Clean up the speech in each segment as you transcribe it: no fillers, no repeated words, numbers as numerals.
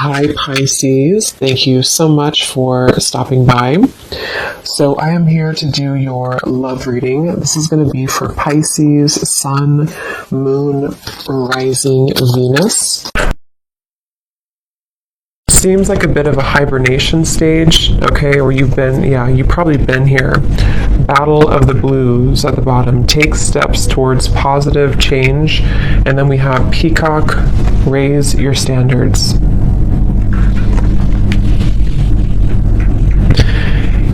Hi Pisces, thank you so much for stopping by. So I am here to do your love reading. This is going to be for Pisces, Sun, Moon, Rising, Venus. Seems like a bit of a hibernation stage, okay, or you've probably been here. Battle of the Blues at the bottom. Take steps towards positive change. And then we have Peacock, raise your standards.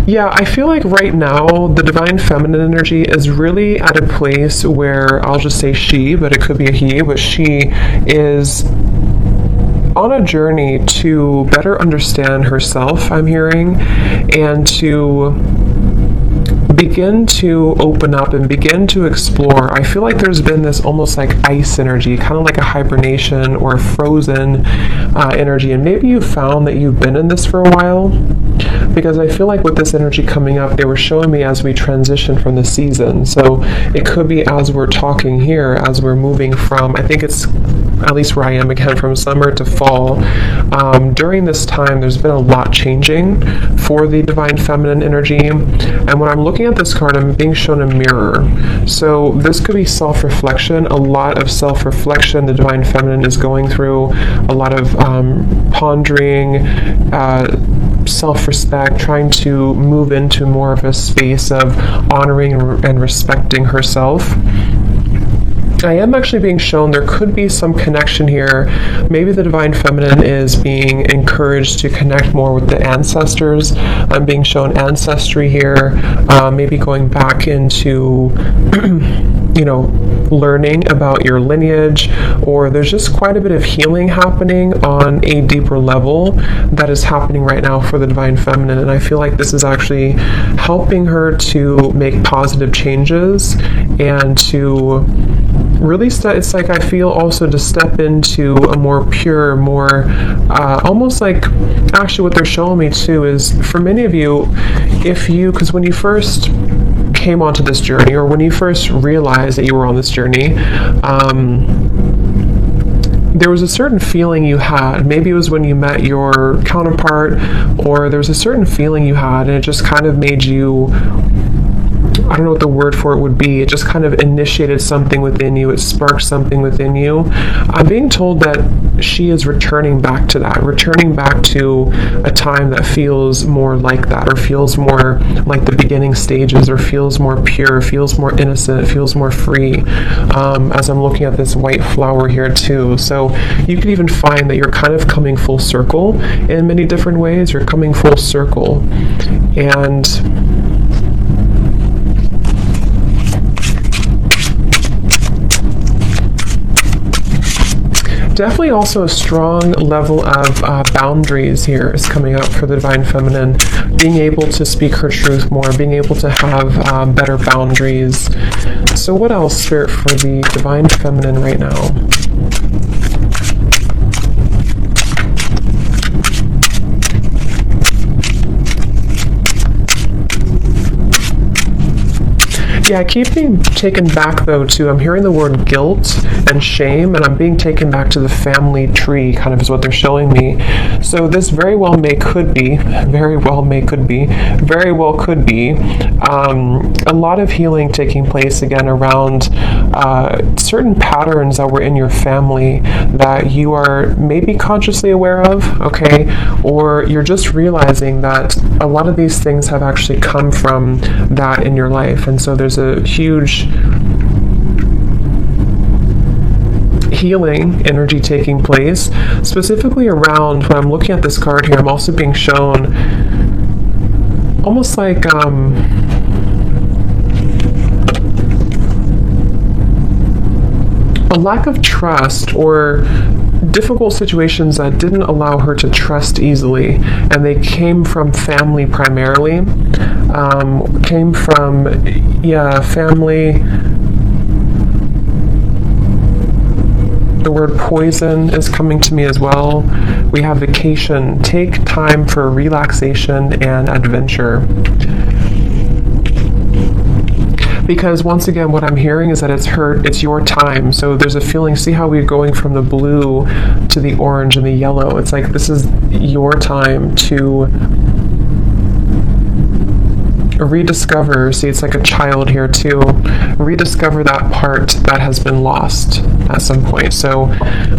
Yeah, I feel like right now the divine feminine energy is really at a place where, I'll just say she, but it could be a he, but she is on a journey to better understand herself, I'm hearing, and to begin to open up and begin to explore. I feel like there's been this almost like ice energy, kind of like a hibernation or a frozen energy, and maybe you found that you've been in this for a while, because I feel like with this energy coming up, they were showing me as we transition from the season. So it could be as we're talking here, as we're moving from, I think it's at least where I am again, from summer to fall. During this time, there's been a lot changing for the divine feminine energy. And when I'm looking at this card, I'm being shown a mirror. So this could be self-reflection, a lot of self-reflection the divine feminine is going through, a lot of pondering, self-respect, trying to move into more of a space of honoring and respecting herself. I am actually being shown there could be some connection here. Maybe the divine feminine is being encouraged to connect more with the ancestors. I'm being shown ancestry here, maybe going back into learning about your lineage, or there's just quite a bit of healing happening on a deeper level that is happening right now for the divine feminine. And I feel like this is actually helping her to make positive changes and to really it's like I feel also to step into a more pure, more almost like, actually what they're showing me too is for many of you, because when you first came onto this journey, or when you first realized that you were on this journey, there was a certain feeling you had. Maybe it was when you met your counterpart, or there was a certain feeling you had, and it just kind of made you, I don't know what the word for it would be. It just kind of initiated something within you. It sparked something within you. I'm being told that she is returning back to that, returning back to a time that feels more like that, or feels more like the beginning stages, or feels more pure, feels more innocent, feels more free, as I'm looking at this white flower here too. So you could even find that you're kind of coming full circle in many different ways. You're coming full circle. And definitely also a strong level of boundaries here is coming up for the divine feminine, being able to speak her truth more, being able to have better boundaries. So what else, Spirit, for the divine feminine right now? Yeah, I keep being taken back though to, I'm hearing the word guilt and shame, and I'm being taken back to the family tree, kind of is what they're showing me. So this very well could be a lot of healing taking place again around certain patterns that were in your family that you are maybe consciously aware of, okay? Or you're just realizing that a lot of these things have actually come from that in your life. And so there's a huge healing energy taking place, specifically around, when I'm looking at this card here, I'm also being shown almost like a lack of trust, or difficult situations that didn't allow her to trust easily, and they came from family primarily, family. The word poison is coming to me as well. We have vacation. Take time for relaxation and adventure. Because once again, what I'm hearing is that it's your time. So there's a feeling, see how we're going from the blue to the orange and the yellow. It's like this is your time to rediscover, see, it's like a child here too, rediscover that part that has been lost at some point. So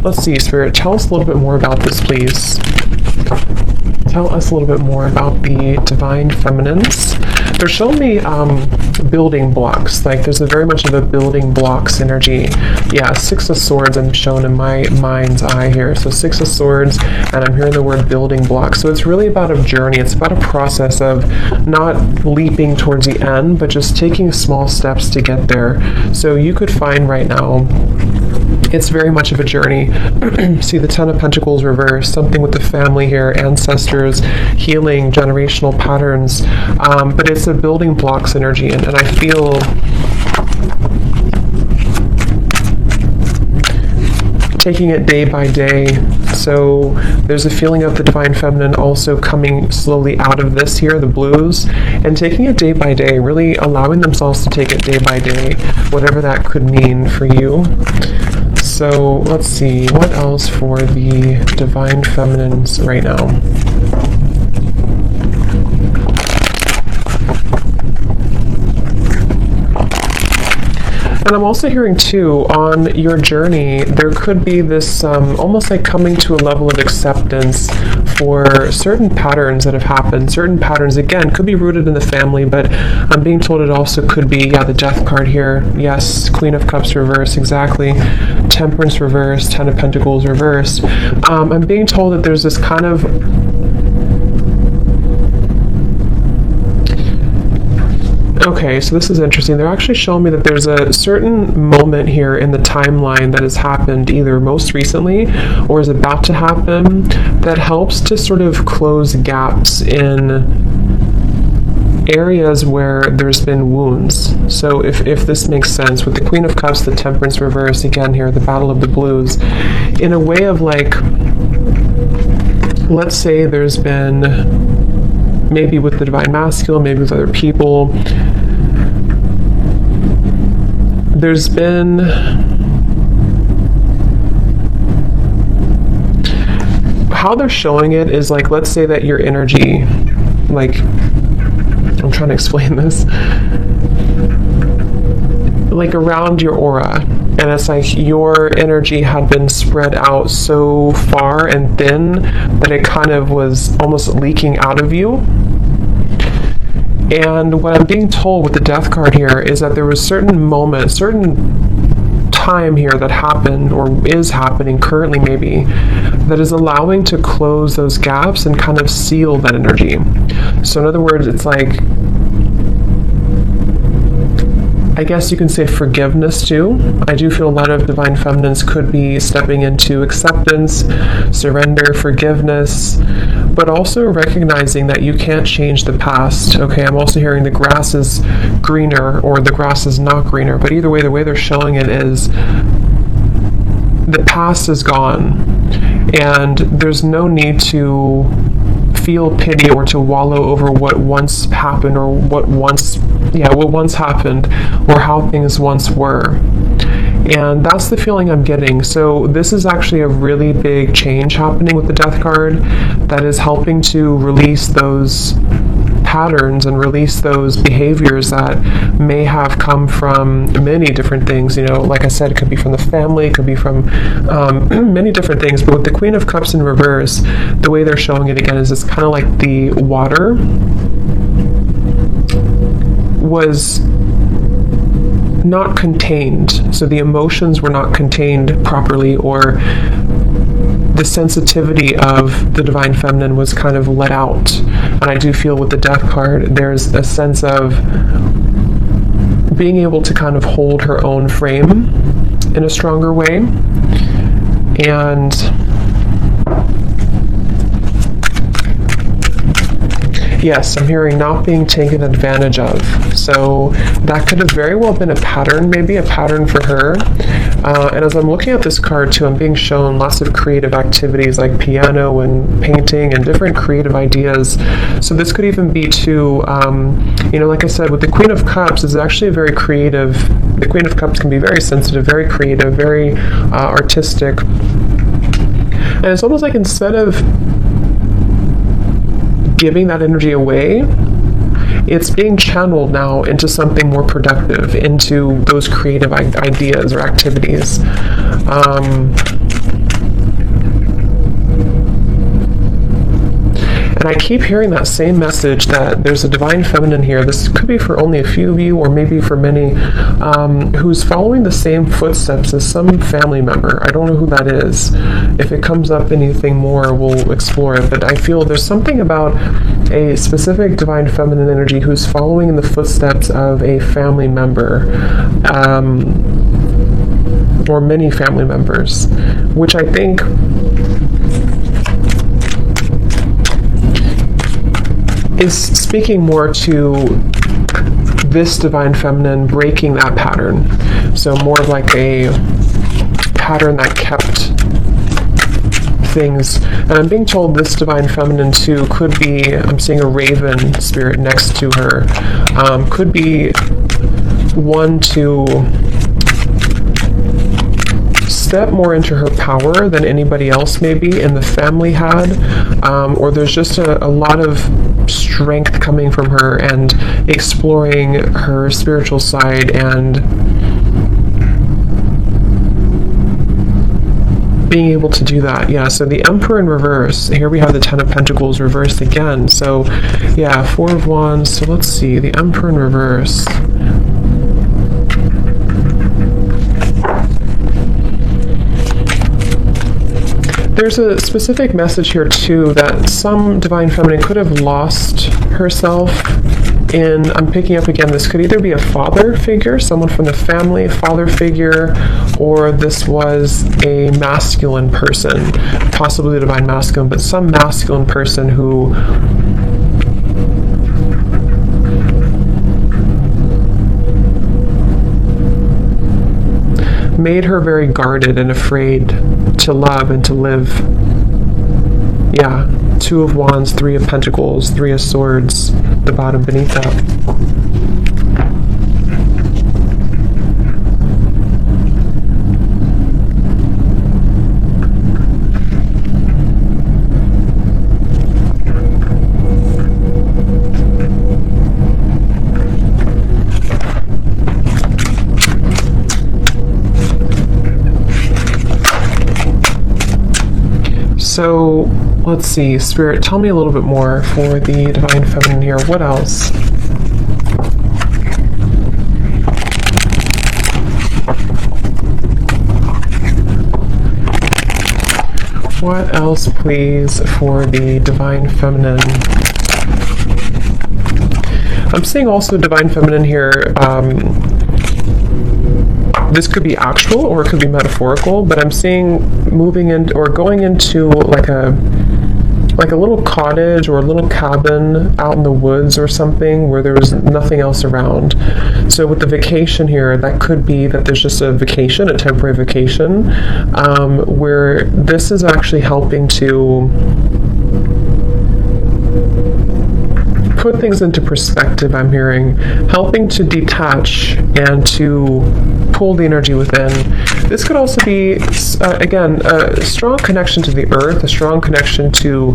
let's see, Spirit, tell us a little bit more about this, please. Tell us a little bit more about the divine feminines. They're showing me building blocks. Like there's a very much of a building blocks energy. Yeah, Six of Swords I'm shown in my mind's eye here. So Six of Swords, and I'm hearing the word building blocks. So it's really about a journey. It's about a process of not leaping towards the end, but just taking small steps to get there. So you could find right now, it's very much of a journey. See the Ten of Pentacles reversed, something with the family here, ancestors, healing, generational patterns. But it's a building blocks energy, and I feel taking it day by day. So there's a feeling of the divine feminine also coming slowly out of this here, the blues, and taking it day by day, really allowing themselves to take it day by day, whatever that could mean for you. So let's see, what else for the divine feminines right now? And I'm also hearing too, on your journey, there could be this almost like coming to a level of acceptance for certain patterns that have happened. Certain patterns, again, could be rooted in the family, but I'm being told it also could be, yeah, the Death card here. Yes, Queen of Cups reverse, exactly. Temperance reverse, Ten of Pentacles reverse. I'm being told that there's this kind of okay, so this is interesting. They're actually showing me that there's a certain moment here in the timeline that has happened either most recently or is about to happen that helps to sort of close gaps in areas where there's been wounds. So if this makes sense, with the Queen of Cups, the Temperance reverse, again here, the Battle of the Blues, in a way of like, let's say there's been, maybe with the Divine Masculine, maybe with other people, there's been how they're showing it is like, let's say that your energy, like, I'm trying to explain this, like around your aura, and it's like your energy had been spread out so far and thin that it kind of was almost leaking out of you. And what I'm being told with the Death card here is that there was certain moment, certain time here that happened or is happening currently maybe, that is allowing to close those gaps and kind of seal that energy. So in other words, it's like, I guess you can say forgiveness too. I do feel a lot of divine feminines could be stepping into acceptance, surrender, forgiveness, but also recognizing that you can't change the past. Okay, I'm also hearing the grass is greener or the grass is not greener, but either way, the way they're showing it is the past is gone and there's no need to feel pity or to wallow over what once happened or what once happened or how things once were. And that's the feeling I'm getting. So this is actually a really big change happening with the Death card that is helping to release those patterns and release those behaviors that may have come from many different things. You know, like I said, it could be from the family, it could be from many different things. But with the Queen of Cups in reverse, the way they're showing it again is it's kind of like the water was not contained. So the emotions were not contained properly, or the sensitivity of the divine feminine was kind of let out. And I do feel with the Death card, there's a sense of being able to kind of hold her own frame in a stronger way. And yes, I'm hearing not being taken advantage of. So that could have very well been a pattern, maybe a pattern for her. And as I'm looking at this card too, I'm being shown lots of creative activities like piano and painting and different creative ideas. So this could even be to, like I said, with the Queen of Cups is actually a very creative. The Queen of Cups can be very sensitive, very creative, very artistic. And it's almost like instead of giving that energy away, it's being channeled now into something more productive, into those creative ideas or activities. And I keep hearing that same message that there's a divine feminine here. This could be for only a few of you, or maybe for many, who's following the same footsteps as some family member. I don't know who that is. If it comes up anything more, we'll explore it. But I feel there's something about a specific divine feminine energy who's following in the footsteps of a family member, or many family members, which I think is speaking more to this divine feminine breaking that pattern. So more of like a pattern that kept things. And I'm being told this divine feminine too could be, I'm seeing a raven spirit next to her, could be one to step more into her power than anybody else maybe in the family had, or there's just a lot of strength coming from her and exploring her spiritual side and being able to do that. Yeah, so the Emperor in reverse. Here we have the Ten of Pentacles reversed again. So yeah, Four of Wands. So let's see, the Emperor in reverse. There's a specific message here too that some divine feminine could have lost herself in, I'm picking up again, this could either be a father figure, someone from the family, father figure, or this was a masculine person, possibly a divine masculine, but some masculine person who made her very guarded and afraid to love and to live. Yeah, Two of Wands, Three of Pentacles, Three of Swords, the bottom beneath that. So, let's see, Spirit, tell me a little bit more for the divine feminine here. What else? What else, please, for the divine feminine? I'm seeing also divine feminine here. This could be actual or it could be metaphorical, but I'm seeing moving in or going into like a little cottage or a little cabin out in the woods or something where there's nothing else around. So with the vacation here, that could be that there's just a vacation, a temporary vacation, where this is actually helping to put things into perspective. I'm hearing helping to detach and to pull the energy within. This could also be again a strong connection to the earth, a strong connection to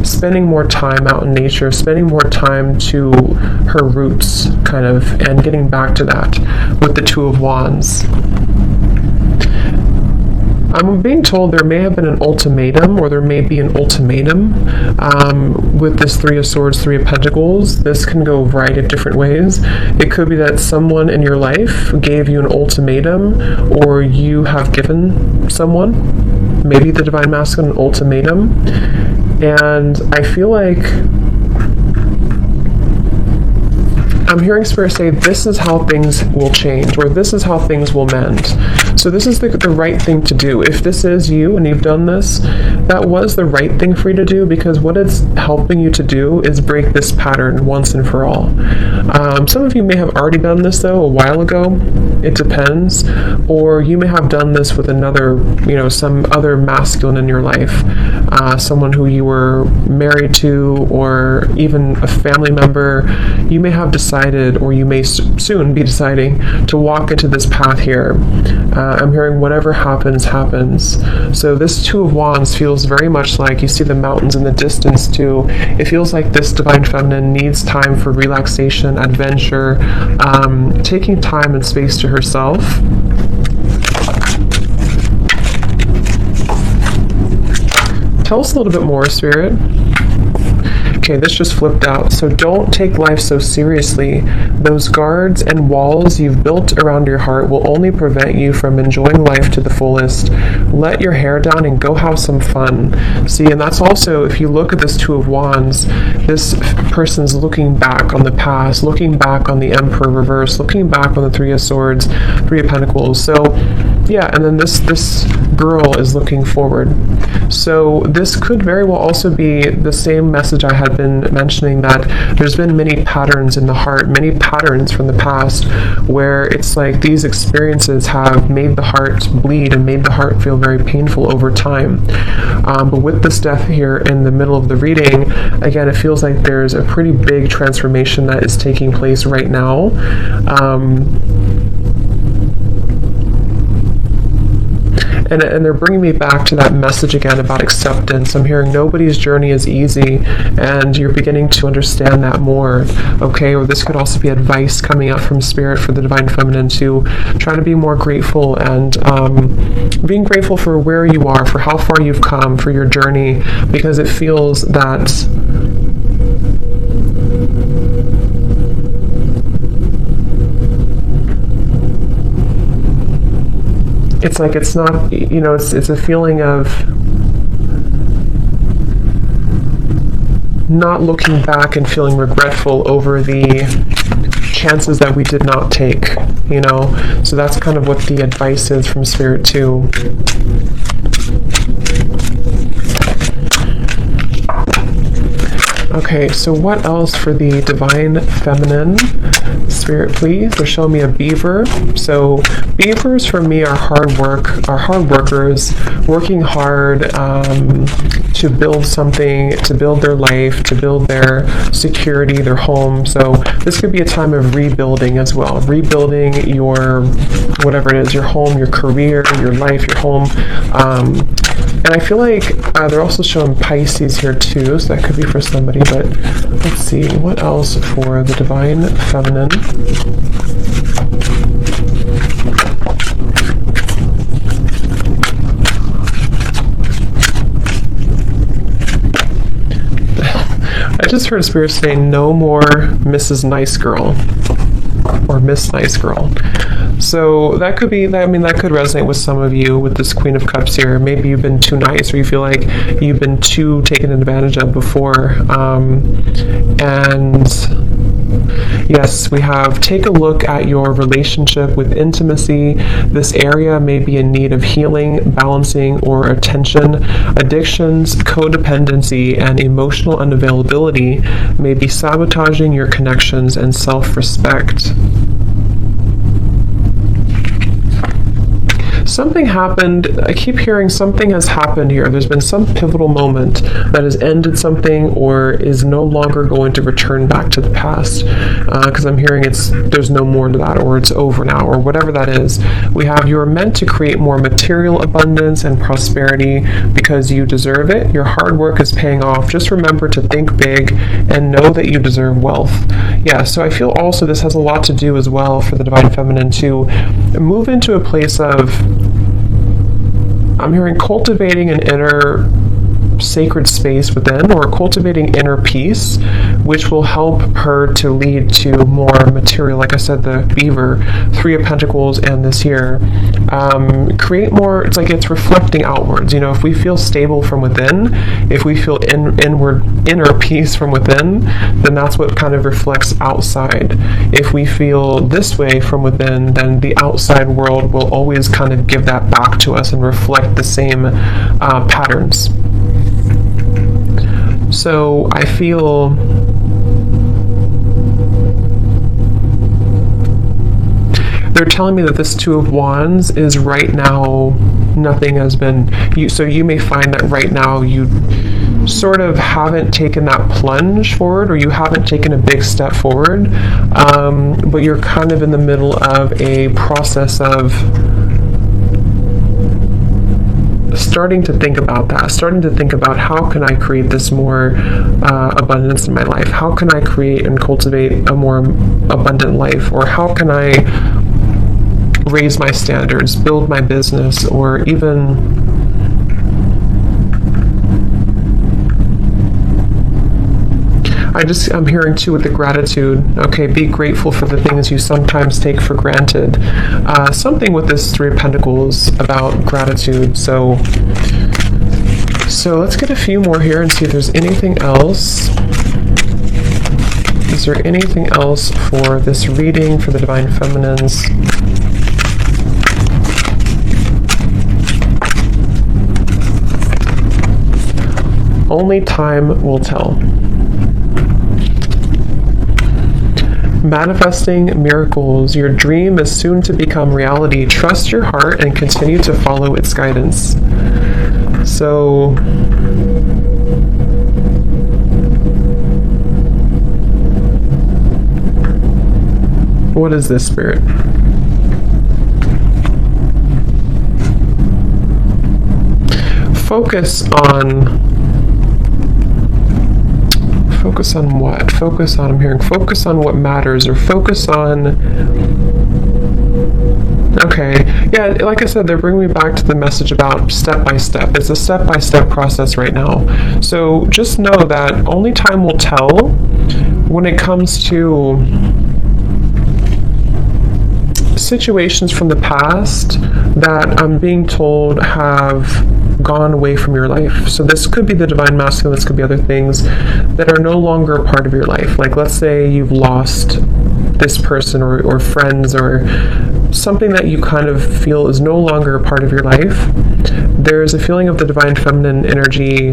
spending more time out in nature, spending more time to her roots kind of, and getting back to that with the Two of Wands. I'm being told there may have been an ultimatum, or there may be an ultimatum with this Three of Swords, Three of Pentacles. This can go a variety of different ways. It could be that someone in your life gave you an ultimatum, or you have given someone, maybe the divine masculine, an ultimatum. And I feel like I'm hearing Spirit say this is how things will change, or this is how things will mend. So this is the right thing to do. If this is you and you've done this, that was the right thing for you to do, because what it's helping you to do is break this pattern once and for all. Some of you may have already done this though a while ago. It depends. Or you may have done this with another, some other masculine in your life, someone who you were married to, or even a family member. You may have decided, or you may soon be deciding, to walk into this path here. I'm hearing whatever happens, happens. So this Two of Wands feels very much like, you see the mountains in the distance too. It feels like this Divine Feminine needs time for relaxation, adventure, taking time and space to herself. Tell us a little bit more, Spirit. Okay, this just flipped out. So don't take life so seriously. Those guards and walls you've built around your heart will only prevent you from enjoying life to the fullest. Let your hair down and go have some fun. See, and that's also, if you look at this Two of Wands, this person's looking back on the past, looking back on the Emperor reverse, looking back on the Three of Swords, Three of Pentacles. So yeah, and then this girl is looking forward. So this could very well also be the same message I had been mentioning, that there's been many patterns in the heart, many patterns from the past, where it's like these experiences have made the heart bleed and made the heart feel very painful over time. But with this death here in the middle of the reading, again, it feels like there's a pretty big transformation that is taking place right now. And they're bringing me back to that message again about acceptance. I'm hearing nobody's journey is easy, and you're beginning to understand that more, okay? Or this could also be advice coming out from Spirit for the Divine Feminine to try to be more grateful, and being grateful for where you are, for how far you've come, for your journey, because it feels that it's like it's not, it's a feeling of not looking back and feeling regretful over the chances that we did not take, So that's kind of what the advice is from Spirit too. Okay, so what else for the Divine Feminine? Spirit, please. They're showing me a beaver. So beavers for me are hard workers, working hard to build something, to build their life, to build their security, their home. So this could be a time of rebuilding as well. Rebuilding your, whatever it is, your home, your career, your life, your home. And I feel like they're also showing Pisces here too, so that could be for somebody, but let's see, what else for the Divine Feminine? I just heard Spirit say, no more Mrs. Nice Girl, or Miss Nice Girl. So that could be, that could resonate with some of you with this Queen of Cups here. Maybe you've been too nice, or you feel like you've been too taken advantage of before. And yes, we have, take a look at your relationship with intimacy. This area may be in need of healing, balancing, or attention. Addictions, codependency, and emotional unavailability may be sabotaging your connections and self-respect. Something happened. I keep hearing something has happened here. There's been some pivotal moment that has ended something, or is no longer going to return back to the past. Because I'm hearing there's no more to that, or it's over now, or whatever that is. We have, you are meant to create more material abundance and prosperity because you deserve it. Your hard work is paying off. Just remember to think big and know that you deserve wealth. Yeah, so I feel also this has a lot to do as well for the Divine Feminine to move into a place of, I'm hearing cultivating an inner sacred space within, or cultivating inner peace, which will help her to lead to more material. Like I said, the Beaver, Three of Pentacles, and this year, create more. It's like it's reflecting outwards. You know, if we feel stable from within, if we feel inner peace from within, then that's what kind of reflects outside. If we feel this way from within, then the outside world will always kind of give that back to us and reflect the same patterns. So I feel they're telling me that this Two of Wands is right now, nothing has been, so you may find that right now you sort of haven't taken that plunge forward, or you haven't taken a big step forward, but you're kind of in the middle of a process of starting to think about that, starting to think about how can I create this more abundance in my life? How can I create and cultivate a more abundant life? Or how can I raise my standards, build my business, or even I'm hearing too with the gratitude, okay, be grateful for the things you sometimes take for granted. Something with this Three of Pentacles about gratitude. So let's get a few more here and see if there's anything else. Is there anything else for this reading for the Divine Feminines? Only time will tell. Manifesting miracles. Your dream is soon to become reality. Trust your heart and continue to follow its guidance. So what is this, Spirit? Focus on what? I'm hearing focus on what matters, or focus on, okay, yeah, like I said, they're bringing me back to the message about step by step. It's a step-by-step process right now. So just know that only time will tell when it comes to situations from the past that I'm being told have gone away from your life. So this could be the Divine Masculine, this could be other things that are no longer a part of your life. Like, let's say you've lost this person or friends, or something that you kind of feel is no longer a part of your life. There's a feeling of the Divine Feminine energy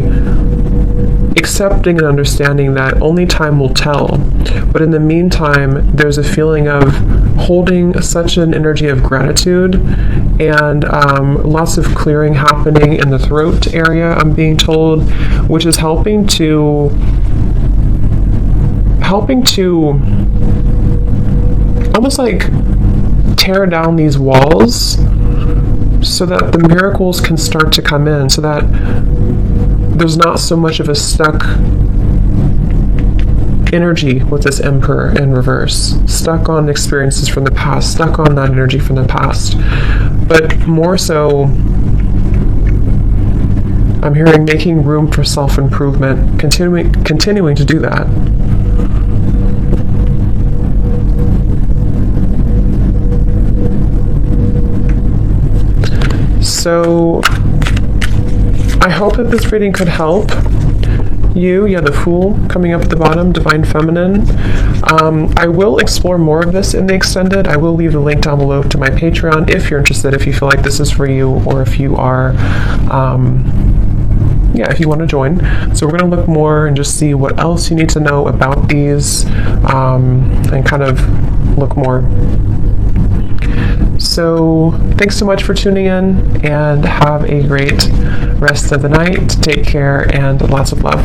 accepting and understanding that only time will tell. But in the meantime, there's a feeling of holding such an energy of gratitude, and lots of clearing happening in the throat area, I'm being told, which is helping to almost like tear down these walls so that the miracles can start to come in, so that there's not so much of a stuck energy with this Emperor in reverse, stuck on experiences from the past, stuck on that energy from the past. But more so, I'm hearing making room for self-improvement, continuing to do that. So I hope that this reading could help you. Yeah, the Fool coming up at the bottom, Divine Feminine. I will explore more of this in the extended. I will leave the link down below to my Patreon if you're interested, if you feel like this is for you, or if you are, if you want to join. So we're going to look more and just see what else you need to know about these, and kind of look more. So thanks so much for tuning in, and have a great rest of the night. Take care, and lots of love.